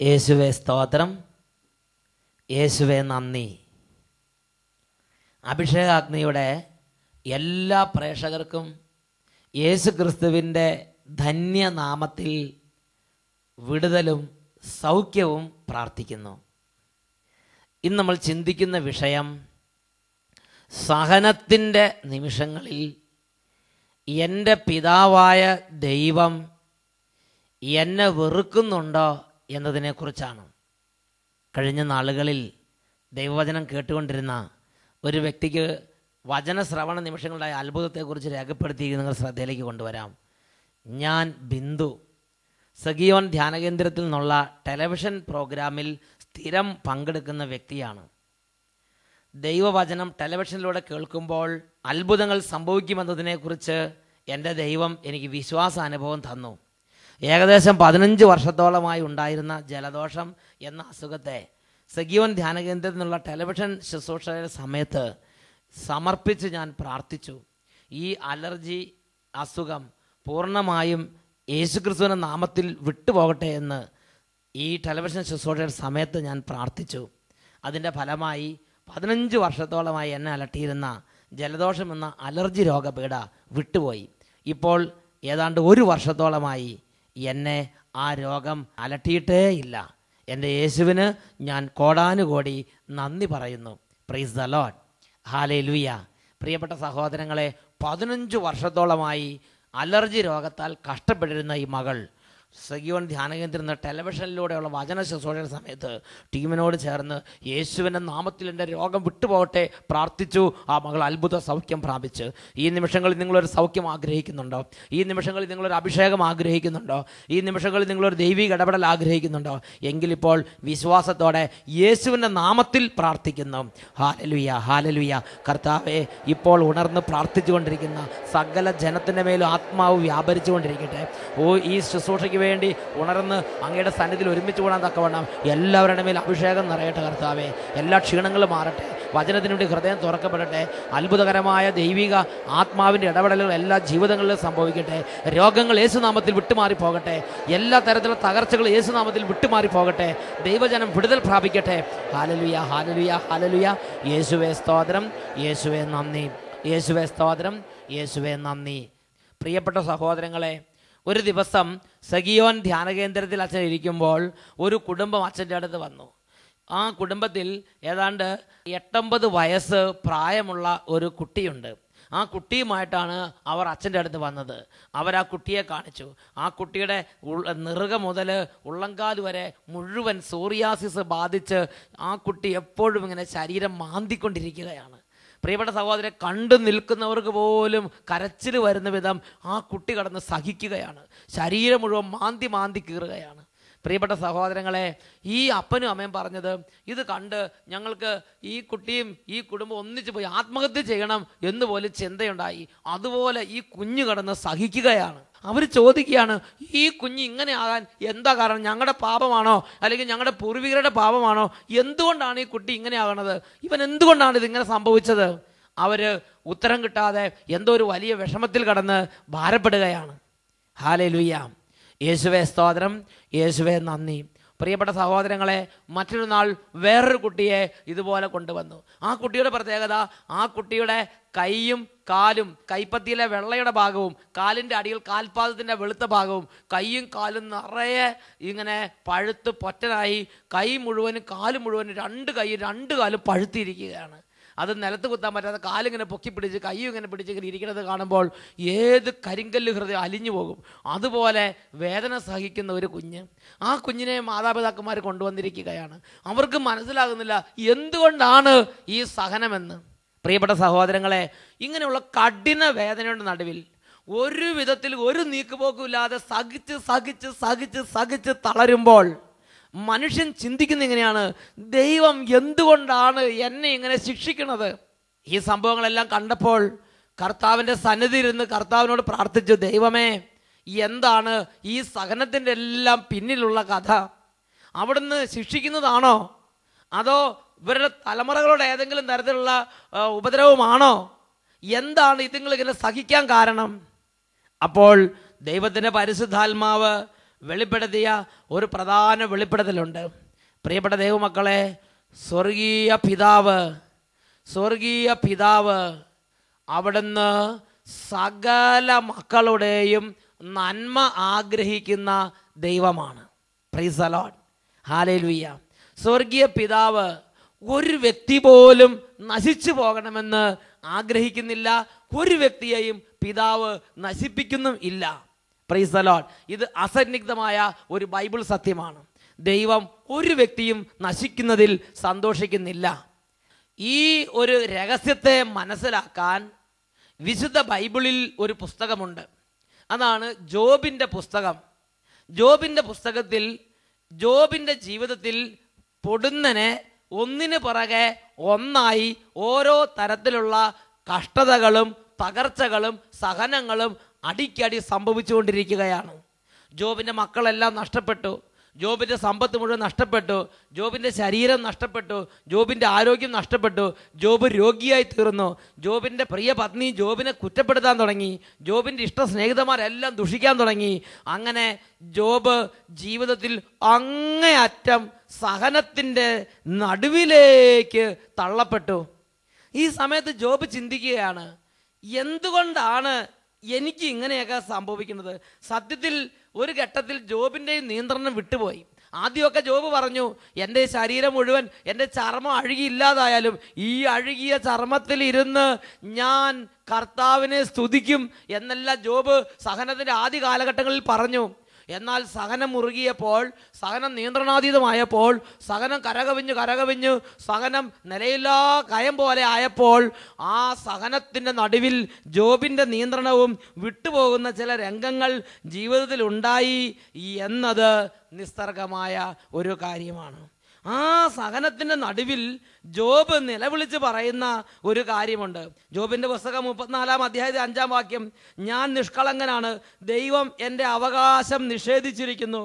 യേശുവേ സ്തോത്രം, യേശുവേ നന്ദി. അഭിഷേകാഗ്നിയുടെ എല്ലാ പ്രേക്ഷകർക്കും യേശു ക്രിസ്തുവിൻ്റെ ധന്യനാമത്തിൽ വിടുതലും സൗഖ്യവും പ്രാർത്ഥിക്കുന്നു. ഇന്ന് നമ്മൾ ചിന്തിക്കുന്ന വിഷയം, സഹനത്തിൻ്റെ നിമിഷങ്ങളിൽ എൻ്റെ പിതാവായ ദൈവം എന്നെ വെറുക്കുന്നുണ്ടോ എന്നതിനെക്കുറിച്ചാണ്. കഴിഞ്ഞ നാളുകളിൽ ദൈവവചനം കേട്ടുകൊണ്ടിരുന്ന ഒരു വ്യക്തിക്ക് വചനശ്രവണ നിമിഷങ്ങളുണ്ടായ അത്ഭുതത്തെക്കുറിച്ച് രേഖപ്പെടുത്തി നിങ്ങൾ ശ്രദ്ധയിലേക്ക് കൊണ്ടുവരാം. ഞാൻ ബിന്ദു, സഗിയോൻ ധ്യാനകേന്ദ്രത്തിൽ നിന്നുള്ള ടെലിവിഷൻ പ്രോഗ്രാമിൽ സ്ഥിരം പങ്കെടുക്കുന്ന വ്യക്തിയാണ്. ദൈവവചനം ടെലിവിഷനിലൂടെ കേൾക്കുമ്പോൾ അത്ഭുതങ്ങൾ സംഭവിക്കുമെന്നതിനെക്കുറിച്ച് എൻ്റെ ദൈവം എനിക്ക് വിശ്വാസാനുഭവം തന്നു. ഏകദേശം 15 വർഷത്തോളമായി ഉണ്ടായിരുന്ന ജലദോഷം എന്ന അസുഖത്തെ സഗിയോൻ ധ്യാനകേന്ദ്രത്തിൽ നിന്നുള്ള ടെലിവിഷൻ ശുശ്രൂഷയുടെ സമയത്ത് സമർപ്പിച്ച് ഞാൻ പ്രാർത്ഥിച്ചു. ഈ അലർജി അസുഖം പൂർണ്ണമായും യേശുക്രിസ്തുവിൻ്റെ നാമത്തിൽ വിട്ടുപോകട്ടെ എന്ന് ഈ ടെലിവിഷൻ ശുശ്രൂഷയുടെ സമയത്ത് ഞാൻ പ്രാർത്ഥിച്ചു. അതിൻ്റെ ഫലമായി 15 വർഷത്തോളമായി എന്നെ അലട്ടിയിരുന്ന ജലദോഷം എന്ന അലർജി രോഗപീഠ വിട്ടുപോയി. ഇപ്പോൾ ഏതാണ്ട് 1 വർഷത്തോളമായി എന്നെ ആ രോഗം അലട്ടിയിട്ടേ ഇല്ല. എൻ്റെ യേശുവിന് ഞാൻ കോടാനുകോടി നന്ദി പറയുന്നു. Praise the Lord, hallelujah. പ്രിയപ്പെട്ട സഹോദരങ്ങളെ, 15 വർഷത്തോളമായി അലർജി രോഗത്താൽ കഷ്ടപ്പെട്ടിരുന്ന ഈ മകൾ സഗിയോൻ ധ്യാനകേന്ദ്രം ടെലിവിഷനിലൂടെയുള്ള വചന ശുശ്രൂഷയുടെ സമയത്ത് ടീമിനോട് ചേർന്ന് യേശുവിൻ്റെ നാമത്തിൽ എൻ്റെ രോഗം വിട്ടുപോകട്ടെ പ്രാർത്ഥിച്ചു. ആ മകൾ അത്ഭുത സൗഖ്യം പ്രാപിച്ച്. ഈ നിമിഷങ്ങളിൽ നിങ്ങളൊരു സൗഖ്യം ആഗ്രഹിക്കുന്നുണ്ടോ? ഈ നിമിഷങ്ങളിൽ നിങ്ങളൊരു അഭിഷേകം ആഗ്രഹിക്കുന്നുണ്ടോ? ഈ നിമിഷങ്ങളിൽ നിങ്ങളൊരു ദൈവിക ഇടപെടൽ ആഗ്രഹിക്കുന്നുണ്ടോ? എങ്കിലിപ്പോൾ വിശ്വാസത്തോടെ യേശുവിൻ്റെ നാമത്തിൽ പ്രാർത്ഥിക്കുന്നു. Hallelujah, hallelujah. കർത്താവേ, ഇപ്പോൾ ഉണർന്ന് പ്രാർത്ഥിച്ചുകൊണ്ടിരിക്കുന്ന സകല ജനത്തിൻ്റെ മേലും ആത്മാവ് വ്യാപരിച്ചുകൊണ്ടിരിക്കട്ടെ. ഈ ശുശ്രൂഷയ്ക്ക് വേണ്ടി ഉണർന്ന് അങ്ങയുടെ സന്നിധിയിൽ ഒരുമിച്ച് കൂടാൻ തക്കവണ്ണം എല്ലാവരുടെ മേൽ അഭിഷേകം നിറയട്ടെ കർത്താവേ. എല്ലാ ക്ഷീണങ്ങളും മാറട്ടെ, വചനത്തിനുവേണ്ടി ഹൃദയം തുറക്കപ്പെടട്ടെ. അത്ഭുതകരമായ ദൈവിക ആത്മാവിൻ്റെ ഇടപെടലുകൾ എല്ലാ ജീവിതങ്ങളിലും സംഭവിക്കട്ടെ. രോഗങ്ങൾ യേശുനാമത്തിൽ വിട്ടുമാറി പോകട്ടെ. എല്ലാ തരത്തിലുള്ള തകർച്ചകൾ യേശുനാമത്തിൽ വിട്ടുമാറി പോകട്ടെ. ദൈവജനം വിടുതൽ പ്രാപിക്കട്ടെ. Hallelujah, hallelujah, hallelujah. യേശുവേ സ്തോത്രം, യേശുവേ നന്ദി. യേശുവേ സ്തോത്രം, യേശുവേ നന്ദി. പ്രിയപ്പെട്ട സഹോദരങ്ങളെ, ഒരു ദിവസം സഗിയോൻ ധ്യാനകേന്ദ്രത്തിൽ അച്ഛൻ ഇരിക്കുമ്പോൾ ഒരു കുടുംബം അച്ഛൻ്റെ അടുത്ത് വന്നു. ആ കുടുംബത്തിൽ ഏതാണ്ട് 8-9 വയസ്സ് പ്രായമുള്ള ഒരു കുട്ടിയുണ്ട്. ആ കുട്ടിയുമായിട്ടാണ് അവർ അച്ഛൻ്റെ അടുത്ത് വന്നത്. അവർ ആ കുട്ടിയെ കാണിച്ചു. ആ കുട്ടിയുടെ നെറുക മുതൽ ഉള്ളങ്കാൽ വരെ മുഴുവൻ സോറിയാസിസ് ബാധിച്ച് ആ കുട്ടി എപ്പോഴും ഇങ്ങനെ ശരീരം മാന്തിക്കൊണ്ടിരിക്കുകയാണ്. പ്രിയപ്പെട്ട സഹോദരൻ, കണ്ടു നിൽക്കുന്നവർക്ക് പോലും കരച്ചിൽ വരുന്ന വിധം ആ കുട്ടി കടന്ന് സഹിക്കുകയാണ്. ശരീരം മുഴുവൻ മാന്തി കീറുകയാണ്. പ്രിയപ്പെട്ട സഹോദരങ്ങളെ, ഈ അപ്പനും അമ്മയും പറഞ്ഞത് ഇത് കണ്ട് ഞങ്ങൾക്ക് ഈ കുട്ടിയും ഈ കുടുംബം ഒന്നിച്ച് പോയി ആത്മഹത്യ ചെയ്യണം എന്ന് പോലും ചിന്തയുണ്ടായി. അതുപോലെ ഈ കുഞ്ഞ് കടന്ന് സഹിക്കുകയാണ്. അവർ ചോദിക്കുകയാണ്, ഈ കുഞ്ഞ് ഇങ്ങനെ ആകാൻ എന്താ കാരണം? ഞങ്ങളുടെ പാപമാണോ, അല്ലെങ്കിൽ ഞങ്ങളുടെ പൂർവികരുടെ പാപമാണോ? എന്തുകൊണ്ടാണ് ഈ കുട്ടി ഇങ്ങനെ ആകണത്? ഇവൻ എന്തുകൊണ്ടാണ് ഇതിങ്ങനെ സംഭവിച്ചത്? അവർ ഉത്തരം കിട്ടാതെ എന്തോ ഒരു വലിയ വിഷമത്തിൽ കടന്ന് ഭാരപ്പെടുകയാണ്. ഹല്ലേലൂയ. യേശുവേ സ്തോത്രം, യേശുവേ നന്ദി. പ്രിയപ്പെട്ട സഹോദരങ്ങളെ, മറ്റൊരു നാൾ വേറൊരു കുട്ടിയെ ഇതുപോലെ കൊണ്ടുവന്നു. ആ കുട്ടിയുടെ പ്രത്യേകത, ആ കുട്ടിയുടെ കൈയും കാലും, കൈപ്പത്തിയിലെ വെള്ളയുടെ ഭാഗവും കാലിൻ്റെ അടിയിൽ കാൽപാദത്തിൻ്റെ വെളുത്ത ഭാഗവും കൈയും കാലും നിറയെ ഇങ്ങനെ പഴുത്ത് പൊറ്റനായി, കൈ മുഴുവനും കാല് മുഴുവനും 2 കൈയും 2 കാലും പഴുത്തിരിക്കുകയാണ്. അത് നിലത്ത് കുത്താൻ പറ്റാതെ കാലിങ്ങനെ പൊക്കി പിടിച്ച് കൈയും ഇങ്ങനെ പിടിച്ചിങ്ങനെ ഇരിക്കുന്നത് കാണുമ്പോൾ ഏത് കരിങ്കല്ല് ഹൃദയം അലിഞ്ഞു പോകും. അതുപോലെ വേദന സഹിക്കുന്ന ഒരു കുഞ്ഞ്. ആ കുഞ്ഞിനെ മാതാപിതാക്കന്മാർ കൊണ്ടുവന്നിരിക്കുകയാണ്. അവർക്ക് മനസ്സിലാകുന്നില്ല എന്തുകൊണ്ടാണ് ഈ സഹനമെന്ന്. പ്രിയപ്പെട്ട സഹോദരങ്ങളെ, ഇങ്ങനെയുള്ള കഠിന വേദനയുടെ നടുവിൽ ഒരു വിധത്തിൽ ഒരു നീക്കുപോക്കുമില്ലാതെ സഹിച്ച് തളരുമ്പോൾ മനുഷ്യൻ ചിന്തിക്കുന്ന ഇങ്ങനെയാണ്, ദൈവം എന്തുകൊണ്ടാണ് എന്നെ ഇങ്ങനെ ശിക്ഷിക്കുന്നത്? ഈ സംഭവങ്ങളെല്ലാം കണ്ടപ്പോൾ കർത്താവിൻ്റെ സന്നിധിയിൽ ഇരുന്ന് കർത്താവിനോട് പ്രാർത്ഥിച്ചു, ദൈവമേ, എന്താണ് ഈ സഹനത്തിൻ്റെ എല്ലാം പിന്നിലുള്ള കഥ? അവിടുന്ന് ശിക്ഷിക്കുന്നതാണോ, അതോ ഇവരുടെ തലമുറകളുടെ ഏതെങ്കിലും തരത്തിലുള്ള ഉപദ്രവമാണോ? എന്താണ് ഇതുങ്ങളിങ്ങനെ സഹിക്കാൻ കാരണം? അപ്പോൾ ദൈവത്തിൻ്റെ പരിശുദ്ധാത്മാവ് വെളിപ്പെടുത്തിയ ഒരു പ്രധാന വെളിപ്പെടുത്തലുണ്ട്. പ്രിയപ്പെട്ട ദൈവമക്കളെ, സ്വർഗീയ പിതാവ് അവിടുന്ന് സകല മക്കളുടെയും നന്മ ആഗ്രഹിക്കുന്ന ദൈവമാണ്. Price the Lord, hallelujah. സ്വർഗീയ പിതാവ് ഒരു വ്യക്തി പോലും നശിച്ചു പോകണമെന്ന് ആഗ്രഹിക്കുന്നില്ല. ഒരു വ്യക്തിയെയും പിതാവ് നശിപ്പിക്കുന്നും ഇല്ല. Price the Lord. ഇത് അസന്നിഗ്ധമായ ഒരു ബൈബിൾ സത്യമാണ്. ദൈവം ഒരു വ്യക്തിയും നശിക്കുന്നതിൽ സന്തോഷിക്കുന്നില്ല. ഈ ഒരു രഹസ്യത്തെ മനസ്സിലാക്കാൻ വിശുദ്ധ ബൈബിളിൽ ഒരു പുസ്തകമുണ്ട്. അതാണ് ജോബിൻ്റെ പുസ്തകം. ജോബിൻ്റെ പുസ്തകത്തിൽ ജോബിൻ്റെ ജീവിതത്തിൽ പൊടുന്നനെ ഒന്നിനു പുറകെ ഒന്നായി ഓരോ തരത്തിലുള്ള കഷ്ടതകളും തകർച്ചകളും സഹനങ്ങളും അടിക്കടി സംഭവിച്ചുകൊണ്ടിരിക്കുകയാണ്. ജോബിൻ്റെ മക്കളെല്ലാം നഷ്ടപ്പെട്ടു, ജോബിൻ്റെ സമ്പത്ത് മുഴുവൻ നഷ്ടപ്പെട്ടു, ജോബിൻ്റെ ശരീരം നഷ്ടപ്പെട്ടു, ജോബിൻ്റെ ആരോഗ്യം നഷ്ടപ്പെട്ടു, ജോബ് രോഗിയായി തീർന്നു. ജോബിൻ്റെ പ്രിയ പത്നി ജോബിനെ കുറ്റപ്പെടുത്താൻ തുടങ്ങി, ജോബിൻ്റെ ഇഷ്ട സ്നേഹിതന്മാരെല്ലാം ദുഷിക്കാൻ തുടങ്ങി. അങ്ങനെ ജോബ് ജീവിതത്തിൽ അങ്ങേയറ്റം സഹനത്തിൻ്റെ നടുവിലേക്ക് തള്ളപ്പെട്ടു. ഈ സമയത്ത് ജോബ് ചിന്തിക്കുകയാണ്, എന്തുകൊണ്ടാണ് എനിക്ക് ഇങ്ങനെയൊക്കെ സംഭവിക്കുന്നത്? സത്യത്തിൽ ഒരു ഘട്ടത്തിൽ ജോബിൻ്റെയും നിയന്ത്രണം വിട്ടുപോയി. ആദ്യമൊക്കെ ജോബ് പറഞ്ഞു, എൻ്റെ ശരീരം മുഴുവൻ, എൻ്റെ ചർമ്മം അഴുകിയില്ലാതായാലും ഈ അഴുകിയ ചർമ്മത്തിൽ ഇരുന്ന് ഞാൻ കർത്താവിനെ സ്തുതിക്കും എന്നെല്ലാം ജോബ് സഹനത്തിൻ്റെ ആദ്യ കാലഘട്ടങ്ങളിൽ പറഞ്ഞു. എന്നാൽ സഹനം മുറുകിയപ്പോൾ, സഹനം നിയന്ത്രണാതീതമായപ്പോൾ, സഹനം കരകവിഞ്ഞു സഹനം നിലയില്ലാ കയം പോലെ ആയപ്പോൾ ആ സഹനത്തിൻ്റെ നടുവിൽ ജോബിൻ്റെ നിയന്ത്രണവും വിട്ടുപോകുന്ന ചില രംഗങ്ങൾ ജീവിതത്തിൽ ഉണ്ടായി എന്നത് നിസ്തർക്കമായ ഒരു കാര്യമാണ്. ആ സഹനത്തിൻ്റെ നടുവിൽ ജോബ് നിലവിളിച്ച് പറയുന്ന ഒരു കാര്യമുണ്ട്. ജോബിൻ്റെ പുസ്തകം 34-ാം അധ്യായത്തിൽ 5-ാം വാക്യം, ഞാൻ നിഷ്കളങ്കനാണ്, ദൈവം എൻ്റെ അവകാശം നിഷേധിച്ചിരിക്കുന്നു.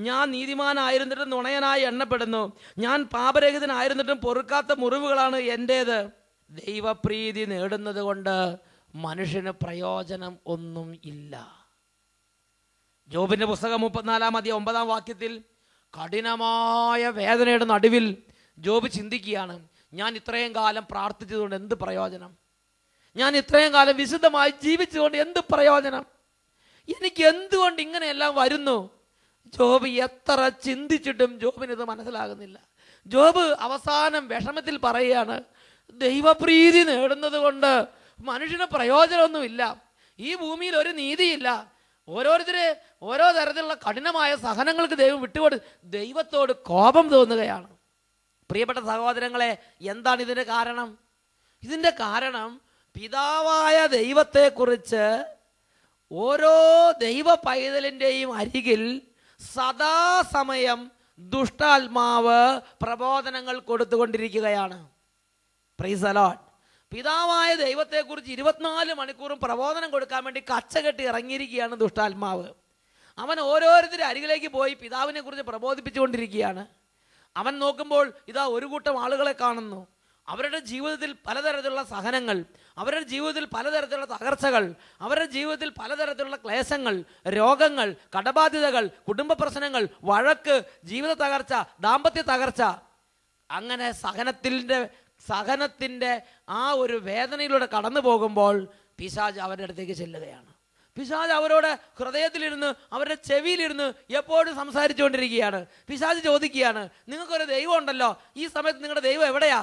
ഞാൻ നീതിമാനായിരുന്നിട്ടും നുണയനായി എണ്ണപ്പെടുന്നു. ഞാൻ പാപരഹിതനായിരുന്നിട്ടും പൊറുക്കാത്ത മുറിവുകളാണ് എൻ്റേത്. ദൈവപ്രീതി നേടുന്നത് കൊണ്ട് മനുഷ്യന് പ്രയോജനം ഒന്നും ഇല്ല. ജോബിൻ്റെ പുസ്തകം 34-ാം അധ്യായം 9-ാം വാക്യത്തിൽ കഠിനമായ വേദനയുടെ നടുവിൽ ജോബ് ചിന്തിക്കുകയാണ്, ഞാൻ ഇത്രയും കാലം പ്രാർത്ഥിച്ചതുകൊണ്ട് എന്ത് പ്രയോജനം? ഞാൻ ഇത്രയും കാലം വിശുദ്ധമായി ജീവിച്ചതുകൊണ്ട് എന്ത് പ്രയോജനം? എനിക്ക് എന്തുകൊണ്ട് ഇങ്ങനെയെല്ലാം വരുന്നു? ജോബ് എത്ര ചിന്തിച്ചിട്ടും ജോബിന് ഇത് മനസ്സിലാകുന്നില്ല. ജോബ് അവസാനം വിഷമത്തിൽ പറയുകയാണ്, ദൈവപ്രീതി നേടുന്നത് കൊണ്ട് മനുഷ്യന് പ്രയോജനമൊന്നുമില്ല. ഈ ഭൂമിയിൽ ഒരു നീതിയില്ല. ഓരോരുത്തരെ ഓരോ തരത്തിലുള്ള കഠിനമായ സഹനങ്ങൾക്ക് ദൈവം ദൈവത്തോട് കോപം തോന്നുകയാണ്. പ്രിയപ്പെട്ട സഹോദരങ്ങളെ, എന്താണ് ഇതിൻ്റെ കാരണം? ഇതിൻ്റെ കാരണം പിതാവായ ദൈവത്തെക്കുറിച്ച് ഓരോ ദൈവ പൈതലിൻ്റെയും അരികിൽ സദാസമയം ദുഷ്ടാത്മാവ് പ്രബോധനങ്ങൾ കൊടുത്തുകൊണ്ടിരിക്കുകയാണ്. Praise the Lord. പിതാവായ ദൈവത്തെക്കുറിച്ച് 24 മണിക്കൂറും പ്രബോധനം കൊടുക്കാൻ വേണ്ടി കച്ചകെട്ടി ഇറങ്ങിയിരിക്കുകയാണ് ദുഷ്ടാത്മാവ്. അവൻ ഓരോരുത്തരുടെ അരികിലേക്ക് പോയി പിതാവിനെ കുറിച്ച് പ്രബോധിപ്പിച്ചുകൊണ്ടിരിക്കുകയാണ്. അവൻ നോക്കുമ്പോൾ ഇതാ ഒരു കൂട്ടം ആളുകളെ കാണുന്നു. അവരുടെ ജീവിതത്തിൽ പലതരത്തിലുള്ള സഹനങ്ങൾ, അവരുടെ ജീവിതത്തിൽ പലതരത്തിലുള്ള തകർച്ചകൾ, അവരുടെ ജീവിതത്തിൽ പലതരത്തിലുള്ള ക്ലേശങ്ങൾ, രോഗങ്ങൾ, കടബാധ്യതകൾ, കുടുംബ പ്രശ്നങ്ങൾ, വഴക്ക്, ജീവിത തകർച്ച, ദാമ്പത്യ തകർച്ച. അങ്ങനെ സഹനത്തിൻ്റെ ആ ഒരു വേദനയിലൂടെ കടന്നു പോകുമ്പോൾ പിശാച് അവരുടെ അടുത്തേക്ക് ചെല്ലുകയാണ്. പിശാച് അവരോട് ഹൃദയത്തിലിരുന്ന് അവരുടെ ചെവിയിലിരുന്ന് എപ്പോഴും സംസാരിച്ചുകൊണ്ടിരിക്കുകയാണ്. പിശാച് ചോദിക്കുകയാണ്, നിങ്ങൾക്കൊരു ദൈവം ഉണ്ടല്ലോ, ഈ സമയത്ത് നിങ്ങളുടെ ദൈവം എവിടെയാ?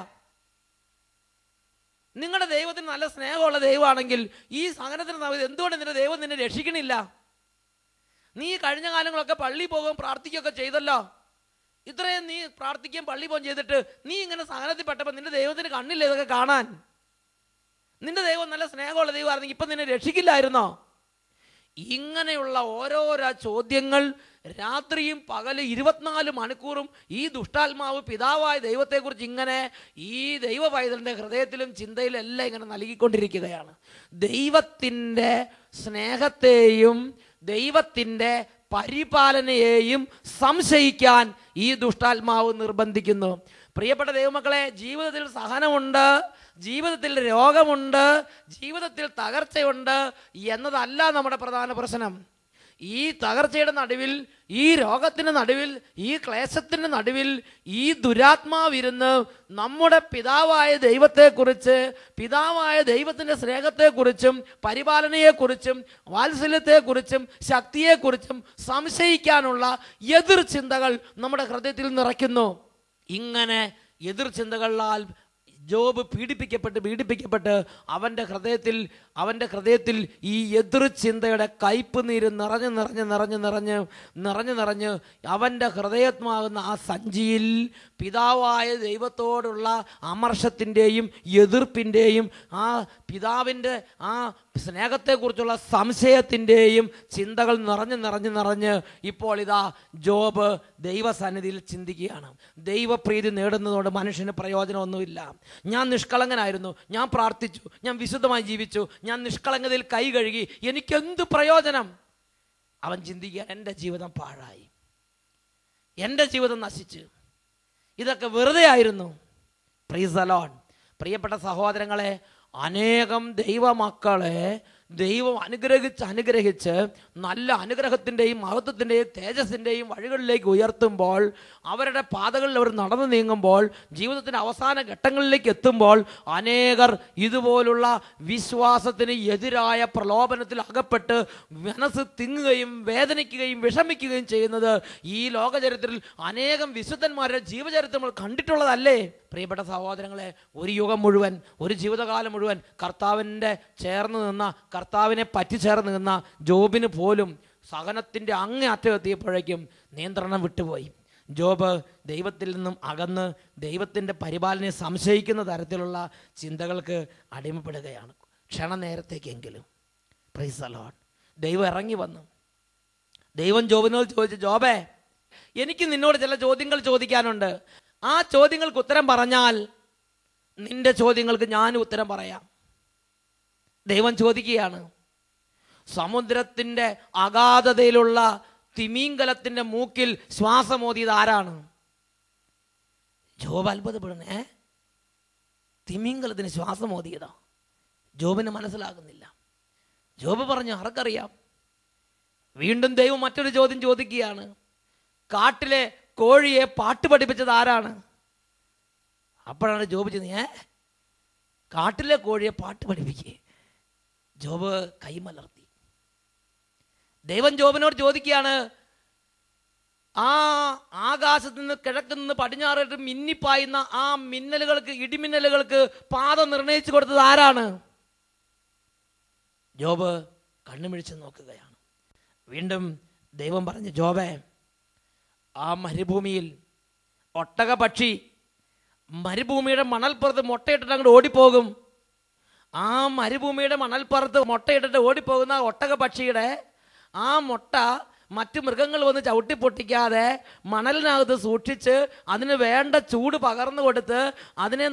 നിങ്ങളുടെ ദൈവത്തിന് നല്ല സ്നേഹമുള്ള ദൈവമാണെങ്കിൽ ഈ സഹനത്തിന് സമയത്ത് എന്തുകൊണ്ട് നിന്റെ ദൈവം നിന്നെ രക്ഷിക്കണില്ല? നീ കഴിഞ്ഞ കാലങ്ങളൊക്കെ പള്ളിയിൽ പോകുകയും പ്രാർത്ഥിക്കുകയൊക്കെ ചെയ്തല്ലോ. ഇത്രയും നീ പ്രാർത്ഥിക്കുകയും പള്ളി പോകുകയും ചെയ്തിട്ട് നീ ഇങ്ങനെ സഹനത്തിൽ പെട്ടപ്പോൾ നിന്റെ ദൈവത്തിന് കണ്ണില്ല ഇതൊക്കെ കാണാൻ? നിന്റെ ദൈവം നല്ല സ്നേഹമുള്ള ദൈവമായിരുന്നെങ്കിൽ ഇപ്പം നിന്നെ രക്ഷിക്കില്ലായിരുന്നോ? ഇങ്ങനെയുള്ള ഓരോരോ ചോദ്യങ്ങൾ രാത്രിയും പകല് 24 മണിക്കൂറും ഈ ദുഷ്ടാത്മാവ് പിതാവായ ദൈവത്തെക്കുറിച്ച് ഇങ്ങനെ ഈ ദൈവ പൈതലിൻ്റെ ഹൃദയത്തിലും ചിന്തയിലും എല്ലാം ഇങ്ങനെ നൽകിക്കൊണ്ടിരിക്കുകയാണ്. ദൈവത്തിൻ്റെ സ്നേഹത്തെയും ദൈവത്തിൻ്റെ പരിപാലനയെയും സംശയിക്കാൻ ഈ ദുഷ്ടാത്മാവ് നിർബന്ധിക്കുന്നു. പ്രിയപ്പെട്ട ദൈവമക്കളെ, ജീവിതത്തിൽ സഹനമുണ്ട്, ജീവിതത്തിൽ രോഗമുണ്ട്, ജീവിതത്തിൽ തകർച്ചയുണ്ട് എന്നതല്ല നമ്മുടെ പ്രധാന പ്രശ്നം. ഈ തകർച്ചയുടെ നടുവിൽ ഈ രോഗത്തിൻ്റെ നടുവിൽ, ഈ ക്ലേശത്തിൻ്റെ നടുവിൽ ഈ ദുരാത്മാവിരുന്ന് നമ്മുടെ പിതാവായ ദൈവത്തെക്കുറിച്ച്, പിതാവായ ദൈവത്തിൻ്റെ സ്നേഹത്തെക്കുറിച്ചും പരിപാലനയെക്കുറിച്ചും വാത്സല്യത്തെക്കുറിച്ചും ശക്തിയെക്കുറിച്ചും സംശയിക്കാനുള്ള എതിർ ചിന്തകൾ നമ്മുടെ ഹൃദയത്തിൽ നിറയ്ക്കുന്നു. ഇങ്ങനെ എതിർ ചിന്തകളാൽ ജോബ് പീഡിപ്പിക്കപ്പെട്ട് അവൻ്റെ ഹൃദയത്തിൽ ഈ എതിർ ചിന്തയുടെ കയ്പ് നീര് നിറഞ്ഞ് അവൻ്റെ ഹൃദയമാകുന്ന ആ സഞ്ചിയിൽ പിതാവായ ദൈവത്തോടുള്ള അമർഷത്തിൻ്റെയും എതിർപ്പിൻ്റെയും ആ പിതാവിൻ്റെ ആ സ്നേഹത്തെക്കുറിച്ചുള്ള സംശയത്തിൻ്റെയും ചിന്തകൾ നിറഞ്ഞ് ഇപ്പോൾ ഇതാ ജോബ് ദൈവസന്നിധിയിൽ ചിന്തിക്കുകയാണ്. ദൈവപ്രീതി നേടുന്നതോട് മനുഷ്യന് പ്രയോജനമൊന്നുമില്ല. ഞാൻ നിഷ്കളങ്കനായിരുന്നു, ഞാൻ പ്രാർത്ഥിച്ചു, ഞാൻ വിശുദ്ധമായി ജീവിച്ചു, ഞാൻ നിഷ്കളങ്കതയിൽ കൈ കഴുകി, എനിക്കെന്ത് പ്രയോജനം? അവൻ ചിന്തിക്കുക, എൻ്റെ ജീവിതം പാഴായി, എൻ്റെ ജീവിതം നശിച്ചു, ഇതൊക്കെ വെറുതെ ആയിരുന്നു. Price the Lord. പ്രിയപ്പെട്ട സഹോദരങ്ങളെ, അനേകം ദൈവമക്കളെ ദൈവം അനുഗ്രഹിച്ച് നല്ല അനുഗ്രഹത്തിൻ്റെയും മഹത്വത്തിൻ്റെയും തേജസ്സിൻ്റെയും വഴികളിലേക്ക് ഉയർത്തുമ്പോൾ, അവരുടെ പാതകളിൽ അവർ നടന്നു നീങ്ങുമ്പോൾ, ജീവിതത്തിൻ്റെ അവസാന ഘട്ടങ്ങളിലേക്ക് എത്തുമ്പോൾ അനേകർ ഇതുപോലുള്ള വിശ്വാസത്തിന് എതിരായ പ്രലോഭനത്തിൽ അകപ്പെട്ട് മനസ്സ് തിങ്ങുകയും വേദനിക്കുകയും വിഷമിക്കുകയും ചെയ്യുന്നത് ഈ ലോകചരിത്രത്തിൽ അനേകം വിശുദ്ധന്മാരുടെ ജീവചരിത്രം നമ്മൾ കണ്ടിട്ടുള്ളതല്ലേ? പ്രിയപ്പെട്ട സഹോദരങ്ങളെ, ഒരു യുഗം മുഴുവൻ, ഒരു ജീവിതകാലം മുഴുവൻ കർത്താവിനെ പറ്റിച്ചേർന്ന് നിന്ന ജോബിന് പോലും സഹനത്തിൻ്റെ അങ്ങേ അറ്റം എത്തിയപ്പോഴേക്കും നിയന്ത്രണം വിട്ടുപോയി. ജോബ് ദൈവത്തിൽ നിന്നും അകന്ന് ദൈവത്തിൻ്റെ പരിപാലനയെ സംശയിക്കുന്ന തരത്തിലുള്ള ചിന്തകൾക്ക് അടിമപ്പെടുകയാണ്, ക്ഷണനേരത്തേക്കെങ്കിലും. Praise the Lord. ദൈവം ഇറങ്ങി വന്നു. ദൈവം ജോബിനോട് ചോദിച്ചു, ജോബേ, എനിക്ക് നിന്നോട് ചില ചോദ്യങ്ങൾ ചോദിക്കാനുണ്ട്. ആ ചോദ്യങ്ങൾക്ക് ഉത്തരം പറഞ്ഞാൽ നിന്റെ ചോദ്യങ്ങൾക്ക് ഞാനും ഉത്തരം പറയാം. ദൈവം ചോദിക്കുകയാണ്, സമുദ്രത്തിൻ്റെ അഗാധതയിലുള്ള തിമിംഗലത്തിൻ്റെ മൂക്കിൽ ശ്വാസമോദിയത് ആരാണ്? ജോബ് അത്ഭുതപ്പെടുന്നേ, തിമിംഗലത്തിന് ശ്വാസമോദിയതാ. ജോബിന് മനസ്സിലാകുന്നില്ല. ജോബ് പറഞ്ഞു, ആർക്കറിയാം? വീണ്ടും ദൈവം മറ്റൊരു ചോദ്യം ചോദിക്കുകയാണ്, കാട്ടിലെ കോഴിയെ പാട്ട് പഠിപ്പിച്ചത് ആരാണ്? അപ്പോഴാണ് ജോബ് ചെയ്യുന്നത്, കാട്ടിലെ കോഴിയെ പാട്ട് പഠിപ്പിക്കേ? ജോബ് കൈമലർത്തി. ദൈവം ജോബിനോട് ചോദിക്കുകയാണ്, ആ ആകാശത്ത് നിന്ന് കിഴക്ക് നിന്ന് പടിഞ്ഞാറോട്ട് മിന്നിപ്പായുന്ന ആ മിന്നലുകൾക്ക്, ഇടിമിന്നലുകൾക്ക് പാത നിർണയിച്ചു കൊടുത്തത് ആരാണ്? ജോബ് കണ്ണുമിഴിച്ച് നോക്കുകയാണ്. വീണ്ടും ദൈവം പറഞ്ഞു, ജോബേ, ആ മരുഭൂമിയിൽ ഒട്ടകപക്ഷി മരുഭൂമിയുടെ മണൽപ്പുറത്ത് മുട്ടയിട്ടിട്ട് അങ്ങോട്ട് ഓടിപ്പോകും. ആ മരുഭൂമിയുടെ മണൽപ്പുറത്ത് മുട്ടയിട്ടിട്ട് ഓടിപ്പോകുന്ന ഒട്ടകപക്ഷിയുടെ ആ മുട്ട മറ്റു മൃഗങ്ങൾ വന്ന് ചവിട്ടി പൊട്ടിക്കാതെ മണലിനകത്ത് സൂക്ഷിച്ച് അതിന് വേണ്ട ചൂട് പകർന്നു കൊടുത്ത് അതിനെ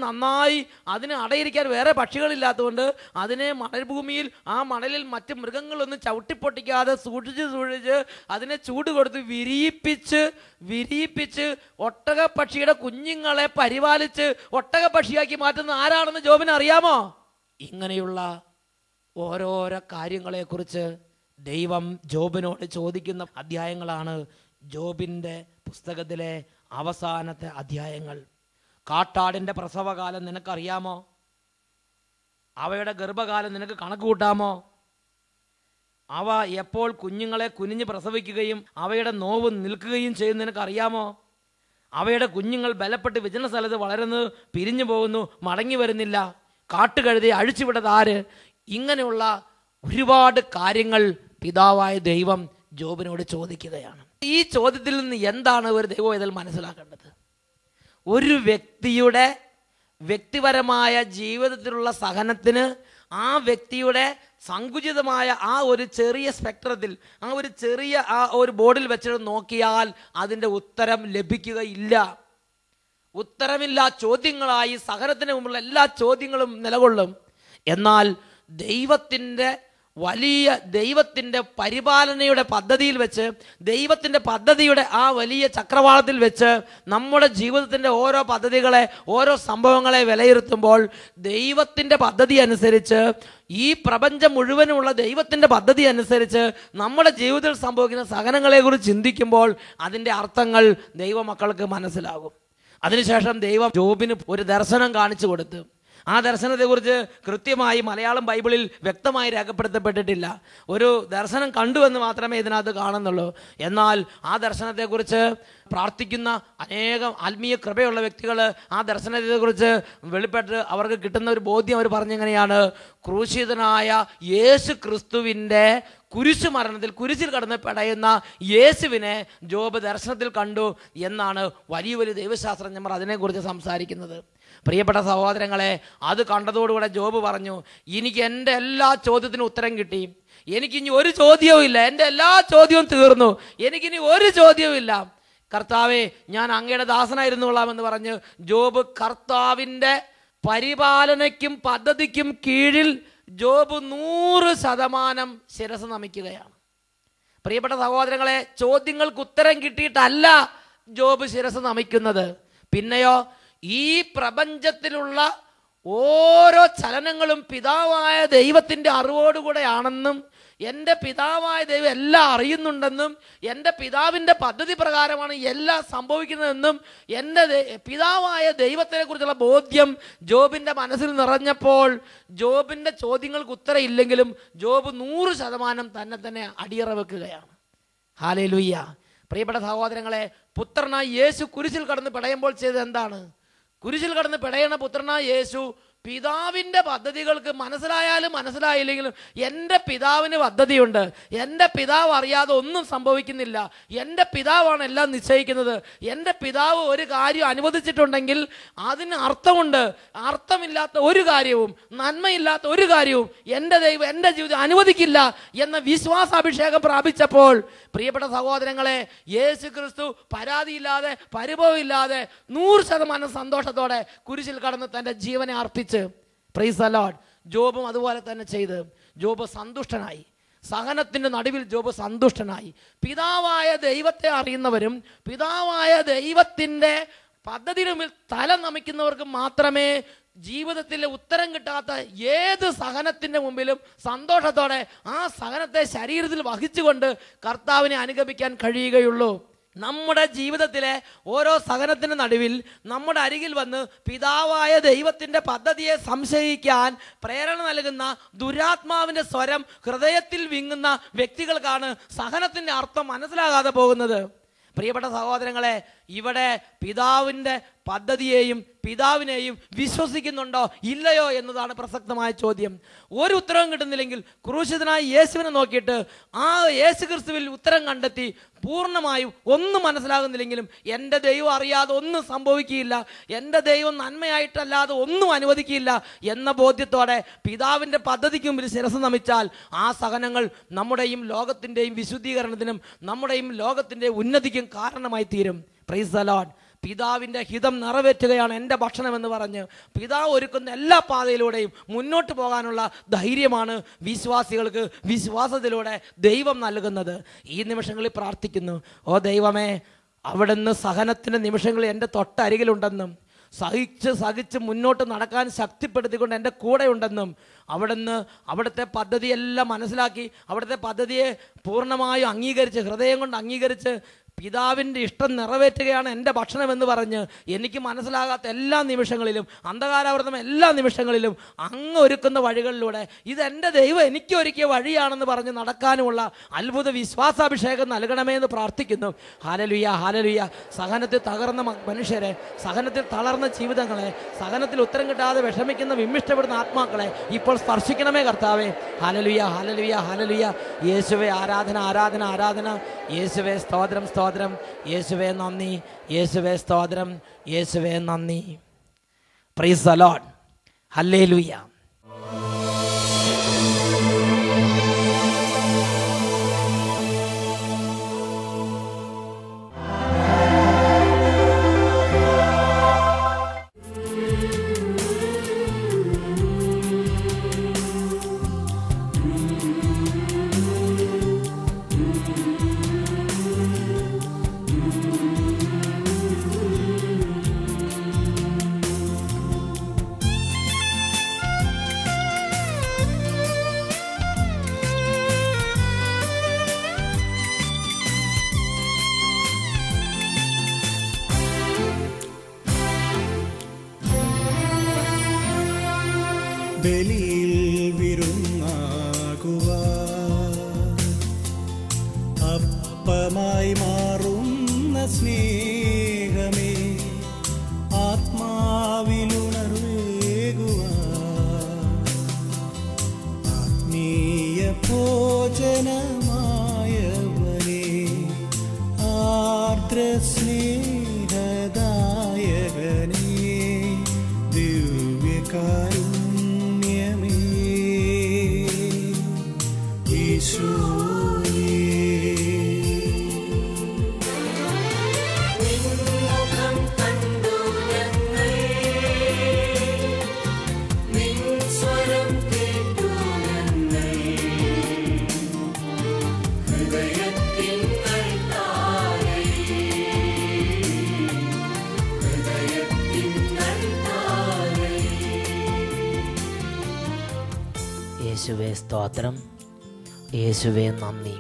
അടയിരിക്കാൻ വേറെ പക്ഷികളില്ലാത്തതുകൊണ്ട് അതിനെ മണൽഭൂമിയിൽ ആ മണലിൽ മറ്റ് മൃഗങ്ങളൊന്നും ചവിട്ടി പൊട്ടിക്കാതെ സൂക്ഷിച്ച് അതിനെ ചൂട് കൊടുത്ത് വിരിയിപ്പിച്ച് ഒട്ടകപ്പക്ഷിയുടെ കുഞ്ഞുങ്ങളെ പരിപാലിച്ച് ഒട്ടകപ്പക്ഷിയാക്കി മാറ്റുന്ന ആരാണെന്ന് ജോബിന് അറിയാമോ? ഇങ്ങനെയുള്ള ഓരോരോ കാര്യങ്ങളെക്കുറിച്ച് ദൈവം ജോബിനോട് ചോദിക്കുന്ന അധ്യായങ്ങളാണ് ജോബിൻ്റെ പുസ്തകത്തിലെ അവസാനത്തെ അധ്യായങ്ങൾ. കാട്ടാടിൻ്റെ പ്രസവകാലം നിനക്കറിയാമോ? അവയുടെ ഗർഭകാലം നിനക്ക് കണക്ക് കൂട്ടാമോ? അവ എപ്പോൾ കുഞ്ഞുങ്ങളെ കുനിഞ്ഞ് പ്രസവിക്കുകയും അവയുടെ നോവ് നിൽക്കുകയും ചെയ്യുന്ന നിനക്കറിയാമോ? അവയുടെ കുഞ്ഞുങ്ങൾ ബലപ്പെട്ട് വിജന സ്ഥലത്ത് വളരുന്നു, പിരിഞ്ഞു പോകുന്നു, മടങ്ങി വരുന്നില്ല. കാട്ടുകഴുതയെ അഴിച്ചുവിട്ടത് ആര്? ഇങ്ങനെയുള്ള ഒരുപാട് കാര്യങ്ങൾ പിതാവായ ദൈവം ജോബിനോട് ചോദിക്കുകയാണ്. ഈ ചോദ്യത്തിൽ നിന്ന് എന്താണ് ഒരു ദൈവം ഇതിൽ മനസ്സിലാക്കേണ്ടത്? ഒരു വ്യക്തിയുടെ വ്യക്തിപരമായ ജീവിതത്തിലുള്ള സഹനത്തിന് ആ വ്യക്തിയുടെ സങ്കുചിതമായ ആ ഒരു ചെറിയ സ്പെക്ട്രത്തിൽ, ആ ഒരു ചെറിയ ആ ഒരു ബോർഡിൽ വെച്ചിട്ട് നോക്കിയാൽ അതിൻ്റെ ഉത്തരം ലഭിക്കുകയില്ല. ഉത്തരമില്ല ചോദ്യങ്ങളായി സഹനത്തിന് മുമ്പുള്ള എല്ലാ ചോദ്യങ്ങളും നിലകൊള്ളും. എന്നാൽ ദൈവത്തിൻ്റെ വലിയ ദൈവത്തിൻ്റെ പരിപാലനയുടെ പദ്ധതിയിൽ വെച്ച്, ദൈവത്തിൻ്റെ പദ്ധതിയുടെ ആ വലിയ ചക്രവാളത്തിൽ വെച്ച് നമ്മുടെ ജീവിതത്തിൻ്റെ ഓരോ പദ്ധതികളെ, ഓരോ സംഭവങ്ങളെ വിലയിരുത്തുമ്പോൾ ദൈവത്തിൻ്റെ പദ്ധതി അനുസരിച്ച്, ഈ പ്രപഞ്ചം മുഴുവനുമുള്ള ദൈവത്തിൻ്റെ പദ്ധതി അനുസരിച്ച് നമ്മുടെ ജീവിതത്തിൽ സംഭവിക്കുന്ന സഹനങ്ങളെക്കുറിച്ച് ചിന്തിക്കുമ്പോൾ അതിൻ്റെ അർത്ഥങ്ങൾ ദൈവമക്കൾക്ക് മനസ്സിലാകും. അതിനുശേഷം ദൈവം ജോബിന് ഒരു ദർശനം കാണിച്ചു കൊടുത്തു. ആ ദർശനത്തെക്കുറിച്ച് കൃത്യമായി മലയാളം ബൈബിളിൽ വ്യക്തമായി രേഖപ്പെടുത്തപ്പെട്ടിട്ടില്ല. ഒരു ദർശനം കണ്ടു എന്ന് മാത്രമേ ഇതിനകത്ത് കാണുന്നുള്ളൂ. എന്നാൽ ആ ദർശനത്തെക്കുറിച്ച് പ്രാർത്ഥിക്കുന്ന അനേകം ആത്മീയ കൃപയുള്ള വ്യക്തികൾ ആ ദർശനത്തെക്കുറിച്ച് വെളിപ്പെട്ട് അവർക്ക് കിട്ടുന്ന ഒരു ബോധ്യം അവർ പറഞ്ഞെങ്ങനെയാണ്: ക്രൂശിതനായ യേശു ക്രിസ്തുവിൻ്റെ കുരിശു മരണത്തിൽ, കുരിശിൽ കടന്ന് പെടയുന്ന യേശുവിനെ ജോബ് ദർശനത്തിൽ കണ്ടു എന്നാണ് വലിയ വലിയ ദൈവശാസ്ത്രജ്ഞന്മാർ അതിനെക്കുറിച്ച് സംസാരിക്കുന്നത്. പ്രിയപ്പെട്ട സഹോദരങ്ങളെ, അത് കണ്ടതോടുകൂടെ ജോബ് പറഞ്ഞു, എനിക്ക് എൻ്റെ എല്ലാ ചോദ്യത്തിനും ഉത്തരം കിട്ടി, എനിക്കിനി ഒരു ചോദ്യവും ഇല്ല, എൻ്റെ എല്ലാ ചോദ്യവും തീർന്നു, എനിക്കിനി ഒരു ചോദ്യവും ഇല്ല. കർത്താവേ, ഞാൻ അങ്ങയുടെ ദാസനായിരുന്നു കൊള്ളാമെന്ന് പറഞ്ഞ് ജോബ് കർത്താവിൻ്റെ പരിപാലനയ്ക്കും പദ്ധതിക്കും കീഴിൽ ജോബ് 100% ശിരസ് നമിക്കുകയാണ്. പ്രിയപ്പെട്ട സഹോദരങ്ങളെ, ചോദ്യങ്ങൾക്ക് ഉത്തരം കിട്ടിയിട്ടല്ല ജോബ് ശിരസ് നമിക്കുന്നത്. പിന്നെയോ, ഈ പ്രപഞ്ചത്തിലുള്ള ഓരോ ചലനങ്ങളും പിതാവായ ദൈവത്തിൻ്റെ അറിവോടുകൂടെയാണെന്നും, എൻ്റെ പിതാവായ ദൈവം എല്ലാം അറിയുന്നുണ്ടെന്നും, എൻ്റെ പിതാവിൻ്റെ പദ്ധതി പ്രകാരമാണ് എല്ലാം സംഭവിക്കുന്നതെന്നും എൻ്റെ പിതാവായ ദൈവത്തിനെക്കുറിച്ചുള്ള ബോധ്യം ജോബിൻ്റെ മനസ്സിൽ നിറഞ്ഞപ്പോൾ ജോബിൻ്റെ ചോദ്യങ്ങൾക്ക് ഉത്തരം ഇല്ലെങ്കിലും ജോബ് 100% തന്നെ അടിയറ വെക്കുകയാണ്. ഹല്ലേലൂയ. പ്രിയപ്പെട്ട സഹോദരങ്ങളെ, പുത്രനായ യേശു കുരിശിൽ കടന്ന് പിടയുമ്പോൾ ചെയ്തത് എന്താണ്? കുരിശിൽ കടന്ന് പിടയണ പുത്രനായ യേശു പിതാവിൻ്റെ പദ്ധതികൾക്ക് മനസ്സിലായാലും മനസ്സിലായില്ലെങ്കിലും എൻ്റെ പിതാവിന് പദ്ധതിയുണ്ട്, എൻ്റെ പിതാവ് അറിയാതെ ഒന്നും സംഭവിക്കുന്നില്ല, എൻ്റെ പിതാവാണ് എല്ലാം നിശ്ചയിക്കുന്നത്, എൻ്റെ പിതാവ് ഒരു കാര്യം അനുവദിച്ചിട്ടുണ്ടെങ്കിൽ അതിന് അർത്ഥമുണ്ട്, അർത്ഥമില്ലാത്ത ഒരു കാര്യവും നന്മയില്ലാത്ത ഒരു കാര്യവും എൻ്റെ ദൈവം എൻ്റെ ജീവിതം അനുവദിക്കില്ല എന്ന വിശ്വാസാഭിഷേകം പ്രാപിച്ചപ്പോൾ പ്രിയപ്പെട്ട സഹോദരങ്ങളെ, യേശു ക്രിസ്തു പരാതിയില്ലാതെ പരിഭവമില്ലാതെ 100% സന്തോഷത്തോടെ കുരിശിൽ കടന്ന് തൻ്റെ ജീവനെ അർപ്പിച്ച്. Price the Lord. ജോബും അതുപോലെ തന്നെ ചെയ്ത് ജോബ് സന്തുഷ്ടനായി. സഹനത്തിൻ്റെ നടുവിൽ ജോബ് സന്തുഷ്ടനായി. പിതാവായ ദൈവത്തെ അറിയുന്നവരും പിതാവായ ദൈവത്തിൻ്റെ പദ്ധതിയുടെ മുമ്പിൽ തല നമിക്കുന്നവർക്ക് മാത്രമേ ജീവിതത്തിലെ ഉത്തരം കിട്ടാത്ത ഏത് സഹനത്തിൻ്റെ മുമ്പിലും സന്തോഷത്തോടെ ആ സഹനത്തെ ശരീരത്തിൽ വഹിച്ചുകൊണ്ട് കർത്താവിനെ അനുഗമിക്കാൻ കഴിയുകയുള്ളൂ. നമ്മുടെ ജീവിതത്തിലെ ഓരോ സഹനത്തിൻ്റെ നടുവിൽ നമ്മുടെ അരികിൽ വന്ന് പിതാവായ ദൈവത്തിൻ്റെ പദ്ധതിയെ സംശയിക്കാൻ പ്രേരണ നൽകുന്ന ദുരാത്മാവിൻ്റെ സ്വരം ഹൃദയത്തിൽ വിങ്ങുന്ന വ്യക്തികൾക്കാണ് സഹനത്തിൻ്റെ അർത്ഥം മനസ്സിലാകാതെ പോകുന്നത്. പ്രിയപ്പെട്ട സഹോദരങ്ങളെ, ഇവിടെ പിതാവിൻ്റെ പദ്ധതിയെയും പിതാവിനെയും വിശ്വസിക്കുന്നുണ്ടോ ഇല്ലയോ എന്നതാണ് പ്രസക്തമായ ചോദ്യം. ഒരു ഉത്തരവും കിട്ടുന്നില്ലെങ്കിൽ ക്രൂശിതനായ യേശുവിനെ നോക്കിയിട്ട് ആ യേശു ക്രിസ്തുവിൽ ഉത്തരം കണ്ടെത്തി പൂർണ്ണമായും ഒന്നും മനസ്സിലാകുന്നില്ലെങ്കിലും എൻ്റെ ദൈവം അറിയാതെ ഒന്നും സംഭവിക്കുകയില്ല, എൻ്റെ ദൈവം നന്മയായിട്ടല്ലാതെ ഒന്നും അനുവദിക്കില്ല എന്ന ബോധ്യത്തോടെ പിതാവിൻ്റെ പദ്ധതിക്ക് മുമ്പിൽ ശിരസ് നമിച്ചാൽ ആ സഹനങ്ങൾ നമ്മുടെയും ലോകത്തിൻ്റെയും വിശുദ്ധീകരണത്തിനും നമ്മുടെയും ലോകത്തിൻ്റെ ഉന്നതിക്കും കാരണമായി തീരും. Price the Lord. പിതാവിൻ്റെ ഹിതം നിറവേറ്റുകയാണ് എൻ്റെ ഭക്ഷണമെന്ന് പറഞ്ഞ് പിതാവ് ഒരുക്കുന്ന എല്ലാ പാതയിലൂടെയും മുന്നോട്ട് പോകാനുള്ള ധൈര്യമാണ് വിശ്വാസികൾക്ക് വിശ്വാസത്തിലൂടെ ദൈവം നൽകുന്നത്. ഈ നിമിഷങ്ങളിൽ പ്രാർത്ഥിക്കുന്നു, ഓ ദൈവമേ, അവിടുന്ന് സഹനത്തിൻ്റെ നിമിഷങ്ങളിൽ എൻ്റെ തൊട്ടരികിലുണ്ടെന്നും സഹിച്ച് മുന്നോട്ട് നടക്കാൻ ശക്തിപ്പെടുത്തിക്കൊണ്ട് എൻ്റെ കൂടെ ഉണ്ടെന്നും അവിടുത്തെ പദ്ധതിയെല്ലാം മനസ്സിലാക്കി അവിടുത്തെ പദ്ധതിയെ പൂർണ്ണമായും അംഗീകരിച്ച് ഹൃദയം കൊണ്ട് അംഗീകരിച്ച് പിതാവിൻ്റെ ഇഷ്ടം നിറവേറ്റുകയാണ് എൻ്റെ ഭക്ഷണമെന്ന് പറഞ്ഞ് എനിക്ക് മനസ്സിലാകാത്ത എല്ലാ നിമിഷങ്ങളിലും അന്ധകാരാവൃതം എല്ലാ നിമിഷങ്ങളിലും അങ്ങ് ഒരുക്കുന്ന വഴികളിലൂടെ ഇതെൻ്റെ ദൈവം എനിക്ക് ഒരുക്കിയ വഴിയാണെന്ന് പറഞ്ഞ് നടക്കാനുമുള്ള അത്ഭുത വിശ്വാസാഭിഷേകം നൽകണമേ എന്ന് പ്രാർത്ഥിക്കുന്നു. Hallelujah, hallelujah. സഹനത്തിൽ തകർന്ന മനുഷ്യരെ, സഹനത്തിൽ തളർന്ന ജീവിതങ്ങളെ, സഹനത്തിൽ ഉത്തരം കിട്ടാതെ വിഷമിക്കുന്ന വിമ്മിഷ്ടപ്പെടുന്ന ആത്മാക്കളെ ഇപ്പോൾ സ്പർശിക്കണമേ കർത്താവേ. Hallelujah, hallelujah, hallelujah. യേശുവേ ആരാധന, ആരാധന, ആരാധന. യേശുവേ സ്തോത്രം, സ്തോത്രം. യേശുവേ നന്ദി, യേശുവേ സ്തോത്രം, യേശുവേ നന്ദി. Price the Lord. ഹല്ലേലൂയ. ബലിയിൽ വിരുന്നാകുവാൻ അപ്പമായി മാറുന്ന സ്നേഹമേ ആത്മാവിലുണർവേകുവാൻ ആത്മീയ ഭോജനമായവനേ ആർദ്ര സ്നേഹദായകനേ ദിവ്യകാരുണ്യമേ ഈശോയേ യേശുവേ സ്തോത്രം, യേശുവേ നന്ദി.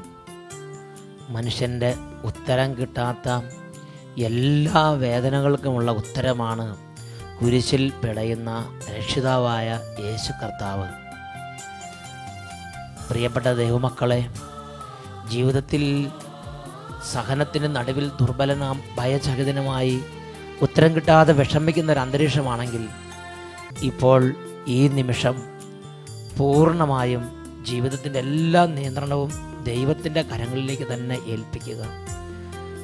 മനുഷ്യൻ്റെ ഉത്തരം കിട്ടാത്ത എല്ലാ വേദനകൾക്കുമുള്ള ഉത്തരമാണ് കുരിശിൽ പിടയുന്ന രക്ഷിതാവായ യേശു കർത്താവ്. പ്രിയപ്പെട്ട ദൈവമക്കളെ, ജീവിതത്തിൽ സഹനത്തിന് നടുവിൽ ദുർബലനാം ഭയചകിതനുമായി ഉത്തരം കിട്ടാതെ വിഷമിക്കുന്ന ഒരു അന്തരീക്ഷമാണെങ്കിൽ ഇപ്പോൾ ഈ നിമിഷം പൂർണ്ണമായും ജീവിതത്തിൻ്റെ എല്ലാ നിയന്ത്രണവും ദൈവത്തിൻ്റെ കരങ്ങളിലേക്ക് തന്നെ ഏൽപ്പിക്കുക.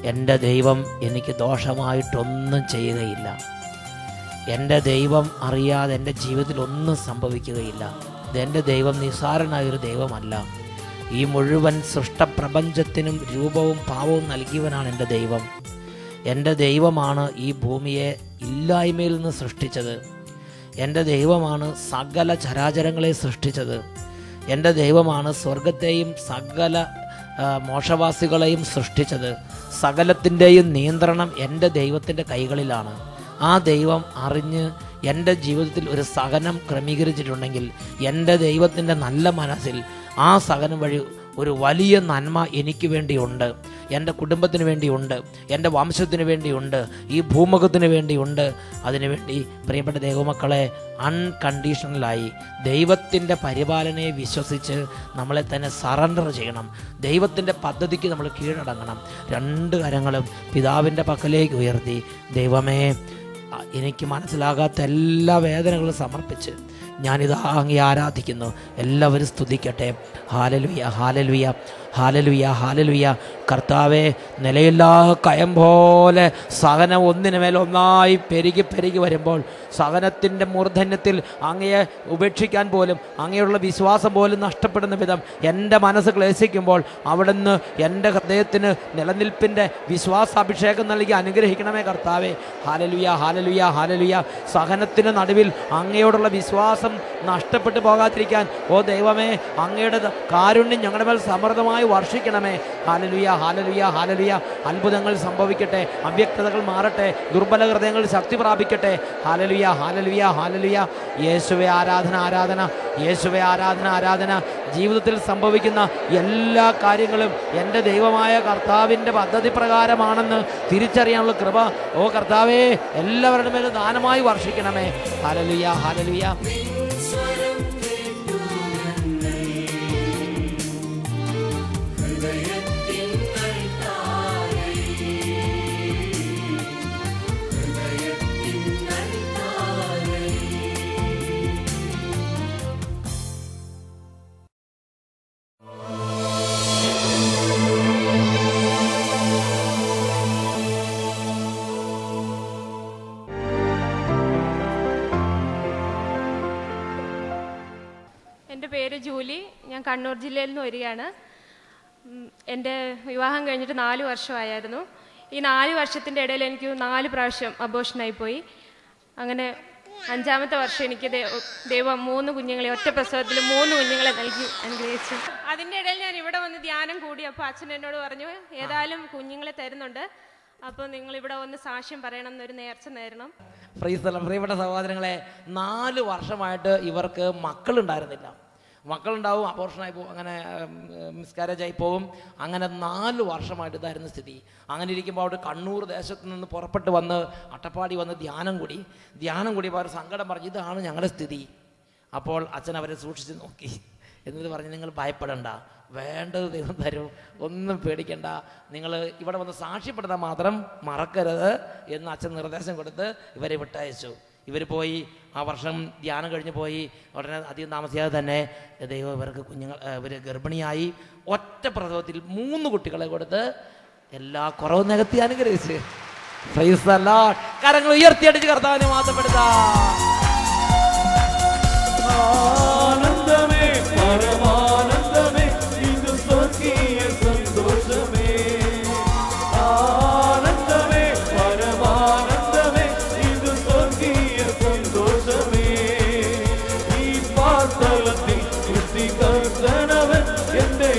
എൻ്റെ ദൈവം എനിക്ക് ദോഷമായിട്ടൊന്നും ചെയ്യുകയില്ല. എൻ്റെ ദൈവം അറിയാതെ എൻ്റെ ജീവിതത്തിൽ ഒന്നും സംഭവിക്കുകയില്ല. എൻ്റെ ദൈവം നിസ്സാരനായൊരു ദൈവമല്ല. ഈ മുഴുവൻ സൃഷ്ടപ്രപഞ്ചത്തിനും രൂപവും ഭാവവും നൽകിയവനാണ് എൻ്റെ ദൈവം. എൻ്റെ ദൈവമാണ് ഈ ഭൂമിയെ ഇല്ലായ്മയിൽ നിന്ന് സൃഷ്ടിച്ചത്. എൻ്റെ ദൈവമാണ് സകല ചരാചരങ്ങളെ സൃഷ്ടിച്ചത്. എൻ്റെ ദൈവമാണ് സ്വർഗത്തെയും സകല മോക്ഷവാസികളെയും സൃഷ്ടിച്ചത്. സകലത്തിൻ്റെയും നിയന്ത്രണം എൻ്റെ ദൈവത്തിൻ്റെ കൈകളിലാണ്. ആ ദൈവം അറിഞ്ഞ് എൻ്റെ ജീവിതത്തിൽ ഒരു സഹനം ക്രമീകരിച്ചിട്ടുണ്ടെങ്കിൽ എൻ്റെ ദൈവത്തിൻ്റെ നല്ല മനസ്സിൽ ആ സഹനം വഴി ഒരു വലിയ നന്മ എനിക്ക് വേണ്ടിയുണ്ട്, എൻ്റെ കുടുംബത്തിന് വേണ്ടിയുണ്ട്, എൻ്റെ വംശത്തിന് വേണ്ടിയുണ്ട്, ഈ ഭൂമുഖത്തിന് വേണ്ടിയുണ്ട്. അതിനുവേണ്ടി പ്രിയപ്പെട്ട ദൈവമക്കളെ അൺകണ്ടീഷണലായി ദൈവത്തിൻ്റെ പരിപാലനയെ വിശ്വസിച്ച് നമ്മളെ തന്നെ സറണ്ടർ ചെയ്യണം. ദൈവത്തിൻ്റെ പദ്ധതിക്ക് നമ്മൾ കീഴടങ്ങണം. രണ്ട് കരങ്ങളും പിതാവിൻ്റെ പക്കലേക്ക് ഉയർത്തി, ദൈവമേ എനിക്ക് മനസ്സിലാകാത്ത എല്ലാ വേദനകളും സമർപ്പിച്ച് ഞാനിതാ അങ്ങേ ആരാധിക്കുന്നു. എല്ലാവരും സ്തുതിക്കട്ടെ. ഹാലലുയ, ഹാലലുയ, ഹാലലുയ, ഹാലലുയ. കർത്താവെ, നിലയില്ലാ കയം പോലെ സഹനം ഒന്നിനു മേൽ ഒന്നായി പെരുകി പെരുകി വരുമ്പോൾ സഹനത്തിൻ്റെ മൂർധന്യത്തിൽ അങ്ങയെ ഉപേക്ഷിക്കാൻ പോലും അങ്ങയുള്ള വിശ്വാസം പോലും നഷ്ടപ്പെടുന്ന വിധം എൻ്റെ മനസ്സ് ക്ലേശിക്കുമ്പോൾ അവിടുന്ന് എൻ്റെ ഹൃദയത്തിന് നിലനിൽപ്പിൻ്റെ വിശ്വാസാഭിഷേകം നൽകി അനുഗ്രഹിക്കണമേ കർത്താവെ. ഹാലലുയ, ഹാലലുയ, ഹാലലുയ. സഹനത്തിന് നടുവിൽ അങ്ങയോടുള്ള വിശ്വാസം നഷ്ടപ്പെട്ടു പോകാതിരിക്കാൻ ഓ ദൈവമേ അങ്ങയുടെ കാരുണ്യം ഞങ്ങളുടെ മേൽ സമൃദ്ധമായി വർഷിക്കണമേ. ഹാലലുയ, ഹാലലുയ, ഹാലലുയ. അത്ഭുതങ്ങൾ സംഭവിക്കട്ടെ, അവ്യക്തതകൾ മാറട്ടെ, ദുർബല ഹൃദയങ്ങൾ ശക്തി പ്രാപിക്കട്ടെ. ഹാലലുയ, ഹാലലുയ, ഹാലലുയ. യേശുവേ ആരാധന, ആരാധന. യേശുവേ ആരാധന, ആരാധന. ജീവിതത്തിൽ സംഭവിക്കുന്ന എല്ലാ കാര്യങ്ങളും എൻ്റെ ദൈവമായ കർത്താവിൻ്റെ പദ്ധതി പ്രകാരമാണെന്ന് തിരിച്ചറിയാനുള്ള കൃപ ഓ കർത്താവേ എല്ലാവരുടെ മേലും ദാനമായി വർഷിക്കണമേ. ഹാലലുയ, ഹാലലുയ. എൻ്റെ പേര് ജൂലി. ഞാൻ കണ്ണൂർ ജില്ലയിൽ നിന്ന് വരികയാണ്. എൻ്റെ വിവാഹം കഴിഞ്ഞിട്ട് 4 വർഷമായിരുന്നു. ഈ 4 വർഷത്തിൻ്റെ ഇടയിൽ എനിക്ക് 4 പ്രാവശ്യം അബോർഷനായിപ്പോയി. അങ്ങനെ 5ാമത്തെ വർഷം എനിക്ക് ദൈവം 3 കുഞ്ഞുങ്ങളെ ഒറ്റ പ്രസവത്തിൽ 3 കുഞ്ഞുങ്ങളെ നൽകി അനുഗ്രഹിച്ചു. അതിൻ്റെ ഇടയിൽ ഞാൻ ഇവിടെ വന്ന് ധ്യാനം കൂടി. അപ്പോൾ അച്ഛൻ എന്നോട് പറഞ്ഞു, ഏതായാലും കുഞ്ഞുങ്ങളെ തരുന്നുണ്ട്, അപ്പോൾ നിങ്ങൾ ഇവിടെ വന്ന് സാക്ഷ്യം പറയണം എന്നൊരു നേർച്ച നേരണം. പ്രിയപ്പെട്ട സഹോദരങ്ങളെ, 4 വർഷമായിട്ട് ഇവർക്ക് മക്കളുണ്ടായിരുന്നില്ല. മക്കളുണ്ടാവും, അബോർഷനായി പോകും, അങ്ങനെ മിസ്കാരേജ് ആയി പോകും. അങ്ങനെ 4 വർഷമായിട്ട് ഇതായിരുന്നു സ്ഥിതി. അങ്ങനെ ഇരിക്കുമ്പോൾ അവിടെ കണ്ണൂർ ദേശത്ത് നിന്ന് പുറപ്പെട്ട് വന്ന് അട്ടപ്പാടി വന്ന് ധ്യാനം കൂടി. അവർ സങ്കടം പറഞ്ഞു, ഇതാണ് ഞങ്ങളുടെ സ്ഥിതി. അപ്പോൾ അച്ഛൻ അവരെ സൂക്ഷിച്ച് നോക്കി. എന്നിട്ട് പറഞ്ഞ്, നിങ്ങൾ ഭയപ്പെടണ്ട, വേണ്ടത് ദൈവം തരും, ഒന്നും പേടിക്കണ്ട, നിങ്ങൾ ഇവിടെ വന്ന് സാക്ഷ്യപ്പെടുത്താൻ മാത്രം മറക്കരുത് എന്ന് അച്ഛൻ നിർദ്ദേശം കൊടുത്ത് ഇവരെ വിട്ടയച്ചു. ഇവർ പോയി ആ വർഷം ധ്യാനം കഴിഞ്ഞ് പോയി. ഉടനെ അധികം താമസിയാതെ തന്നെ ദൈവം ഇവർക്ക് ഇവർ ഗർഭിണിയായി. ഒറ്റ പ്രസവത്തിൽ 3 കുട്ടികളെ കൊടുത്ത് എല്ലാ കുറവും നികത്തി അനുഗ്രഹിച്ച്. Price the Lord. കരങ്ങൾ ഉയർത്തിയടിച്ച് കർത്താവിനെ മാറ്റപ്പെടുത്താം. ആനന്ദമേ, പരമാനന്ദമേ, ഇത് സ്വർഗീയ സന്തോഷമേ. ആനന്ദമേ, പരമാനന്ദമേ, ഇത് സ്വർഗീയ സന്തോഷമേ. ഈ പാർത്തലത്തിൽ സൃഷ്ടികർത്തനവൻ എന്റെ